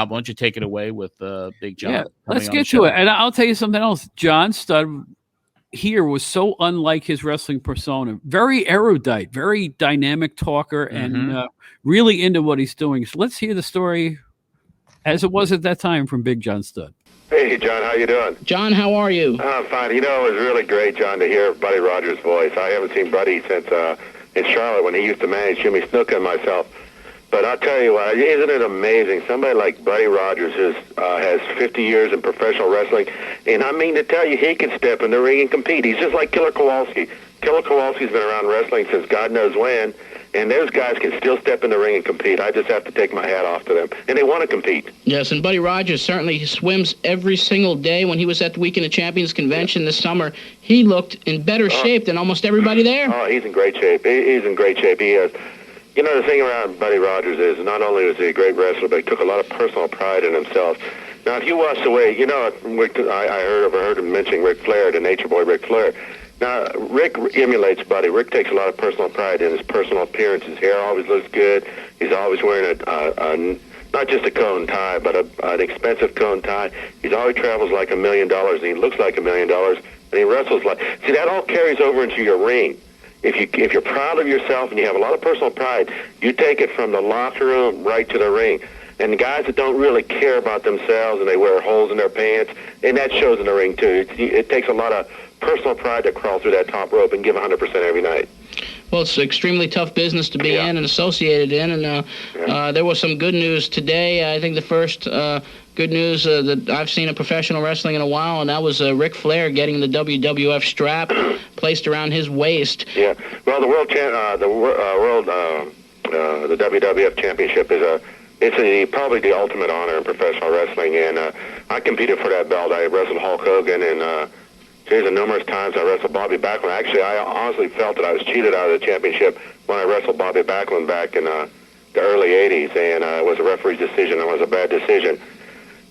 Why don't you take it away with Big John? Yeah, let's get to it. And I'll tell you something else. John Studd here was so unlike his wrestling persona. Very erudite, very dynamic talker, and really into what he's doing. So let's hear the story as it was at that time from Big John Studd. Hey, John, how you doing? John, how are you? I'm fine. You know, it was really great, John, to hear Buddy Rogers' voice. I haven't seen Buddy since in Charlotte when he used to manage Jimmy Snuka and myself. But I'll tell you what, isn't it amazing? Somebody like Buddy Rogers has 50 years in professional wrestling, and I mean to tell you, he can step in the ring and compete. He's just like Killer Kowalski. Killer Kowalski's been around wrestling since God knows when, and those guys can still step in the ring and compete. I just have to take my hat off to them, and they want to compete. Yes, and Buddy Rogers certainly swims every single day. When he was at the Weekend of Champions convention this summer, he looked in better shape than almost everybody there. Oh, he's in great shape. He's in great shape. He is. You know, the thing around Buddy Rogers is not only was he a great wrestler, but he took a lot of personal pride in himself. Now, if you watch the way, you know, I heard him mentioning Ric Flair, the Nature Boy Ric Flair. Now, Rick emulates Buddy. Rick takes a lot of personal pride in his personal appearance. His hair always looks good. He's always wearing not just a cone tie, but an expensive cone tie. He always travels like $1 million, and he looks like $1 million, and he wrestles like... See, that all carries over into your ring. If you're proud of yourself and you have a lot of personal pride, you take it from the locker room right to the ring. And the guys that don't really care about themselves and they wear holes in their pants, and that shows in the ring too. It takes a lot of personal pride to crawl through that top rope and give 100% every night. Well, it's an extremely tough business to be in and associated in, and there was some good news today. I think the first good news that I've seen in professional wrestling in a while, and that was Ric Flair getting the WWF strap placed around his waist. Yeah, well, the WWF Championship is probably the ultimate honor in professional wrestling, and I competed for that belt. I wrestled Hulk Hogan, and numerous times I wrestled Bobby Backlund. Actually, I honestly felt that I was cheated out of the championship when I wrestled Bobby Backlund back in the early 80s, and it was a referee's decision. It was a bad decision.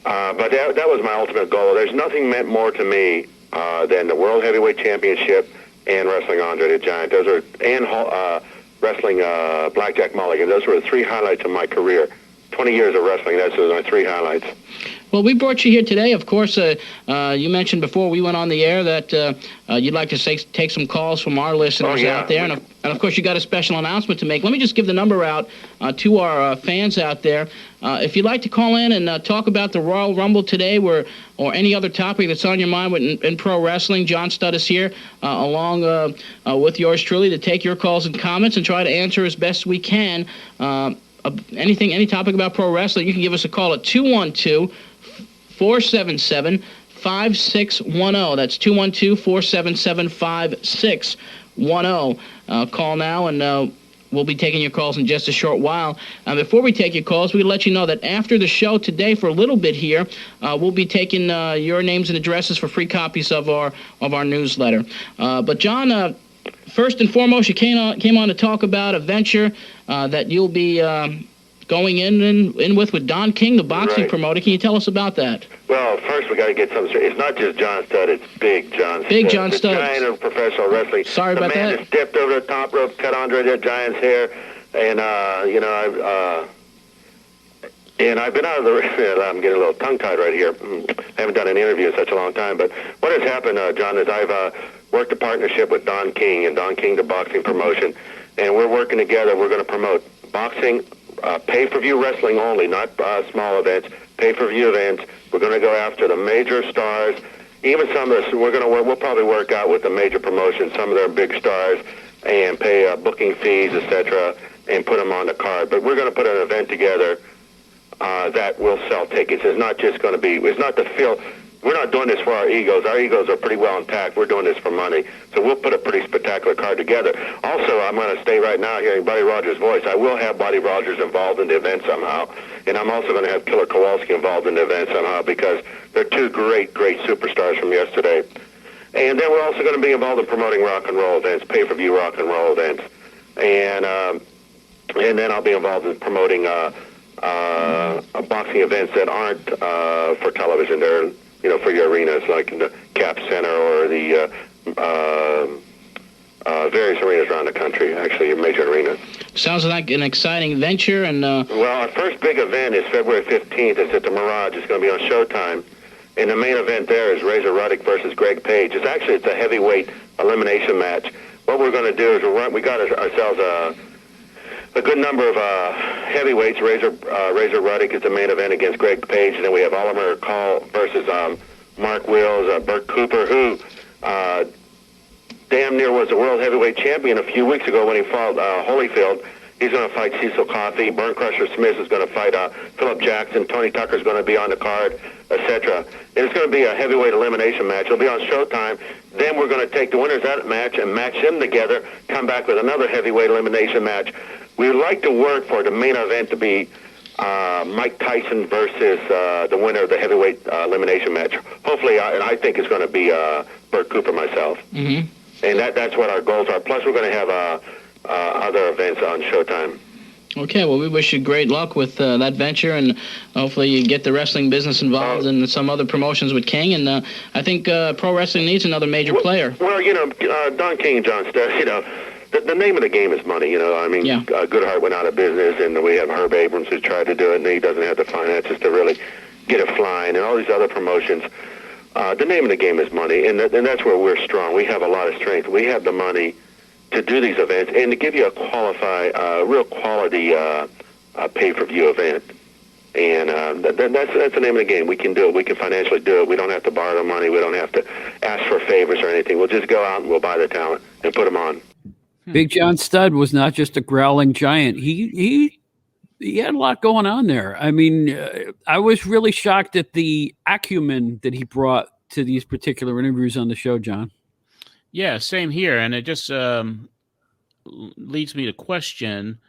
But that was my ultimate goal. There's nothing meant more to me than the World Heavyweight Championship and wrestling Andre the Giant. Wrestling Blackjack Mulligan. Those were the three highlights of my career. 20 years of wrestling, those are my three highlights. Well, we brought you here today. Of course, you mentioned before we went on the air that you'd like to take some calls from our listeners out there. And of course, you got a special announcement to make. Let me just give the number out to our fans out there. If you'd like to call in and talk about the Royal Rumble today or any other topic that's on your mind in pro wrestling, John Studd is here along with yours truly to take your calls and comments and try to answer as best we can. Any topic about pro wrestling, you can give us a call at 212-477-5610. That's 212-477-5610. Call now, and we'll be taking your calls in just a short while. Before we take your calls, we'll let you know that after the show today, for a little bit here, we'll be taking your names and addresses for free copies of our newsletter. But John, first and foremost, you came on to talk about a venture that you'll be going in with Don King, the boxing promoter. Can you tell us about that? Well, first we got to get something straight. It's not just John Studd, it's Big John Studd. Big John Studd. The giant of professional wrestling. Sorry about that. The man that stepped over the top rope, cut Andre the Giant's hair, and I've been out of the... I'm getting a little tongue-tied right here. I haven't done an interview in such a long time, but what has happened, John, is I've worked a partnership with Don King, and Don King, the boxing promotion, and we're working together. We're going to promote boxing, pay-per-view wrestling only, not small events, pay-per-view events. We're going to go after the major stars. Even some of us, we'll probably work out with the major promotions, some of their big stars, and pay booking fees, etc., and put them on the card. But we're going to put an event together that will sell tickets. It's not just going to be, it's not to fill. We're not doing this for our egos. Our egos are pretty well intact. We're doing this for money. So we'll put a pretty spectacular card together. Also, I'm going to stay right now hearing Buddy Rogers' voice. I will have Buddy Rogers involved in the event somehow. And I'm also going to have Killer Kowalski involved in the event somehow because they're two great superstars from yesterday. And then we're also going to be involved in promoting rock and roll events, pay-per-view rock and roll events. And then I'll be involved in promoting boxing events that aren't for television. They're for your arenas, like in the Cap Center or the various arenas around the country, actually, major arenas. Sounds like an exciting venture. And well, our first big event is February 15th. It's at the Mirage. It's going to be on Showtime. And the main event there is Razor Ruddock versus Greg Page. It's a heavyweight elimination match. What we're going to do is we got ourselves a good number of heavyweights. Razor Ruddock is the main event against Greg Page. And then we have Oliver Call versus Mark Wills, Bert Cooper, who damn near was the world heavyweight champion a few weeks ago when he fought Holyfield. He's going to fight Cecil Coffey. Burn Crusher Smith is going to fight Philip Jackson. Tony Tucker's going to be on the card, etc. And it's going to be a heavyweight elimination match. It'll be on Showtime. Then we're going to take the winners of that match and match them together, come back with another heavyweight elimination match. We would like to work for the main event to be Mike Tyson versus the winner of the heavyweight elimination match. Hopefully, and I think it's going to be Bert Cooper myself. Mm-hmm. And that's what our goals are. Plus, we're going to have other events on Showtime. Okay, well, we wish you great luck with that venture, and hopefully you get the wrestling business involved in some other promotions with King. And I think pro wrestling needs another major player. Well, Don King and John Studd, the name of the game is money. I mean, yeah. Goodhart went out of business, and we have Herb Abrams who tried to do it, and he doesn't have the finances to really get it flying, and all these other promotions. The name of the game is money, and that's where we're strong. We have a lot of strength. We have the money to do these events and to give you a real quality pay-per-view event. And that's the name of the game. We can do it. We can financially do it. We don't have to borrow money. We don't have to ask for favors or anything. We'll just go out and we'll buy the talent and put them on. Big John Studd was not just a growling giant. He had a lot going on there. I mean, I was really shocked at the acumen that he brought to these particular interviews on the show, John. Yeah, same here. And it just leads me to question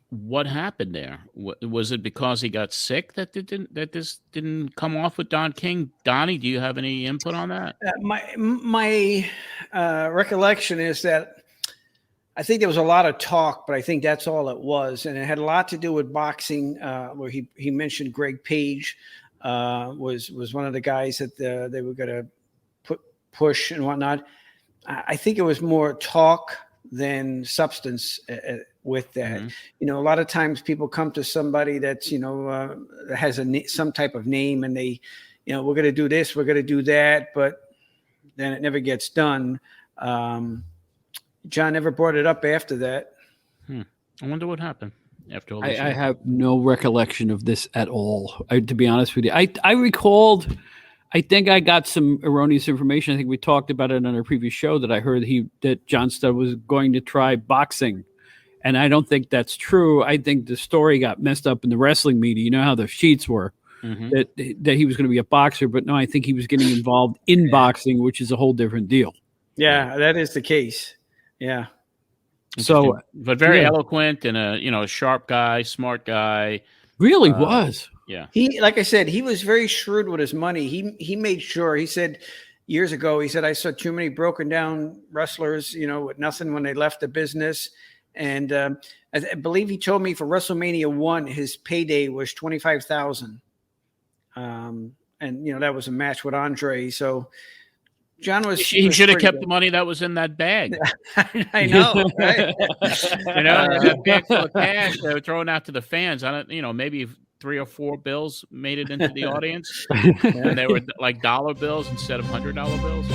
what happened there. Was it because he got sick that this didn't come off with Don King? Donnie, do you have any input on that? My recollection is that I think there was a lot of talk, but I think that's all it was. And it had a lot to do with boxing, where he mentioned Greg Page was one of the guys that they were going to push and whatnot. I think it was more talk than substance with that. Mm-hmm. A lot of times people come to somebody that's, has some type of name, and they, we're going to do this, we're going to do that, but then it never gets done. John never brought it up after that. I wonder what happened after all this. I have no recollection of this at all. To be honest with you, I recalled. I think I got some erroneous information. I think we talked about it on our previous show that I heard that John Studd was going to try boxing, and I don't think that's true. I think the story got messed up in the wrestling media. You know how the sheets were, that he was going to be a boxer, but no, I think he was getting involved in boxing, which is a whole different deal. Yeah, that is the case. Yeah. So, but very eloquent and a sharp guy, smart guy. Really was. Yeah. He, like I said, he was very shrewd with his money. He made sure. He said years ago, I saw too many broken down wrestlers, with nothing when they left the business. And I believe he told me for WrestleMania 1, his payday was $25,000. And that was a match with Andre. So John was. He should have kept the money that was in that bag. I know. Right? That bag full of cash they were throwing out to the fans. I don't, maybe 3 or 4 bills made it into the audience, and they were like dollar bills instead of $100 bills.